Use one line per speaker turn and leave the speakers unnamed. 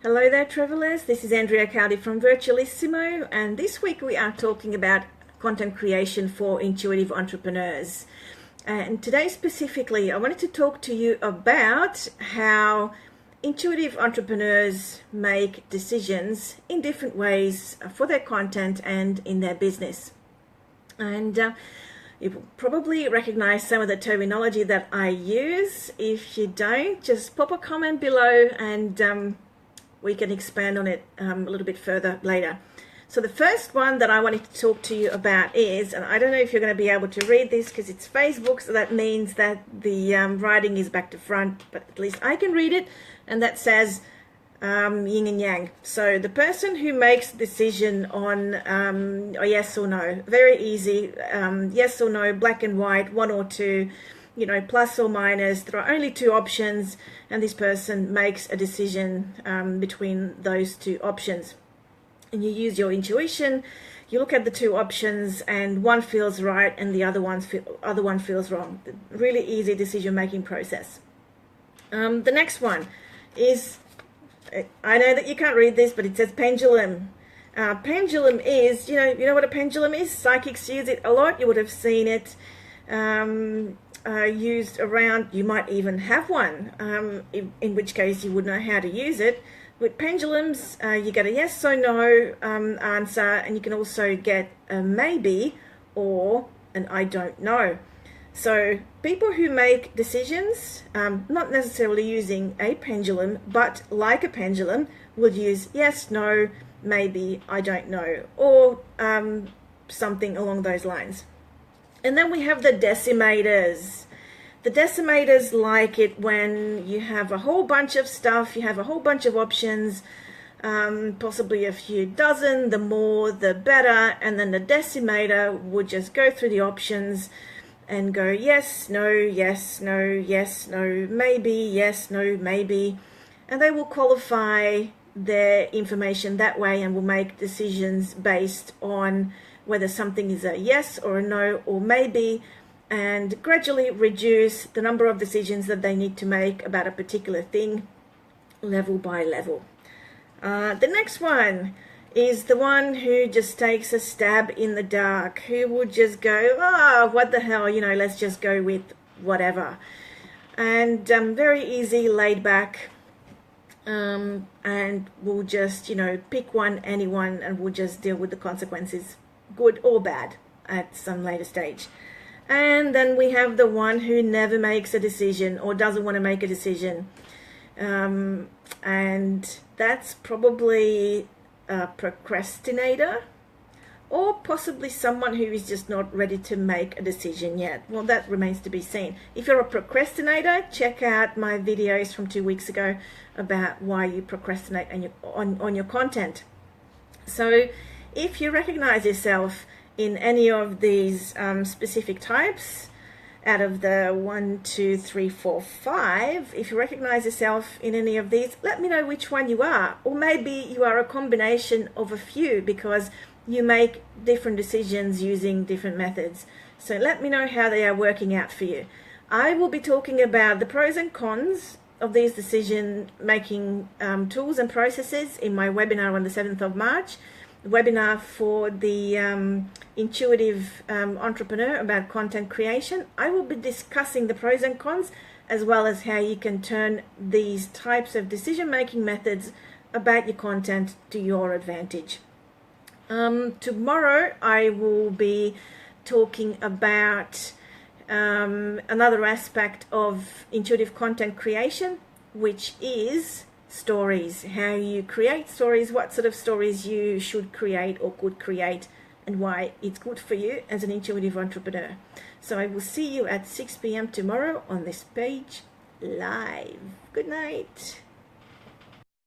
Hello there, travelers. This is Andrea Cowdy from Virtualissimo, and this week we are talking about content creation for intuitive entrepreneurs. And today specifically, I wanted to talk to you about how intuitive entrepreneurs make decisions in different ways for their content and in their business. And you will probably recognize some of the terminology that I use. If you don't, just pop a comment below and we can expand on it a little bit further later. So the first one that I wanted to talk to you about is, and I don't know if you're going to be able to read this because it's Facebook, so that means that the writing is back to front, but at least I can read it, and that says yin and yang. So the person who makes a decision on a yes or no, very easy, yes or no, black and white, one or two, plus or minus. There are only two options, and this person makes a decision between those two options. And you use your intuition. You look at the two options, and one feels right, and the other one feels wrong. Really easy decision-making process. The next one is, I know that you can't read this, but it says pendulum. Pendulum is, you know what a pendulum is? Psychics use it a lot. You would have seen it used around. You might even have one, in which case you would know how to use it. With pendulums, you get a yes or no answer, and you can also get a maybe or an I don't know. So people who make decisions, not necessarily using a pendulum, but like a pendulum, will use yes, no, maybe, I don't know, or something along those lines. And then we have the decimators. The decimators like it when you have a whole bunch of stuff, you have a whole bunch of options, possibly a few dozen, the more the better, and then the decimator would just go through the options and go yes, no, yes, no, yes, no, maybe, yes, no, maybe, and they will qualify their information that way and will make decisions based on whether something is a yes or a no or maybe, and gradually reduce the number of decisions that they need to make about a particular thing, level by level. The next one is the one who just takes a stab in the dark, who would just go, what the hell, let's just go with whatever. And very easy, laid back, and we'll just, pick one, anyone, and we'll just deal with the consequences, good or bad, at some later stage. And then we have the one who never makes a decision or doesn't want to make a decision. And that's probably a procrastinator, or possibly someone who is just not ready to make a decision yet. Well, that remains to be seen. If you're a procrastinator, check out my videos from 2 weeks ago about why you procrastinate on your content. So if you recognize yourself in any of these specific types, out of the 1, 2, 3, 4, 5, if you recognize yourself in any of these, let me know which one you are. Or maybe you are a combination of a few because you make different decisions using different methods. So let me know how they are working out for you. I will be talking about the pros and cons of these decision-making tools and processes in my webinar on the 7th of March. Webinar for the intuitive entrepreneur about content creation. I will be discussing the pros and cons, as well as how you can turn these types of decision-making methods about your content to your advantage. Tomorrow I will be talking about another aspect of intuitive content creation, which is stories, how you create stories, what sort of stories you should create or could create, and why it's good for you as an intuitive entrepreneur. So I will see you at 6 p.m. tomorrow on this page live. Good night.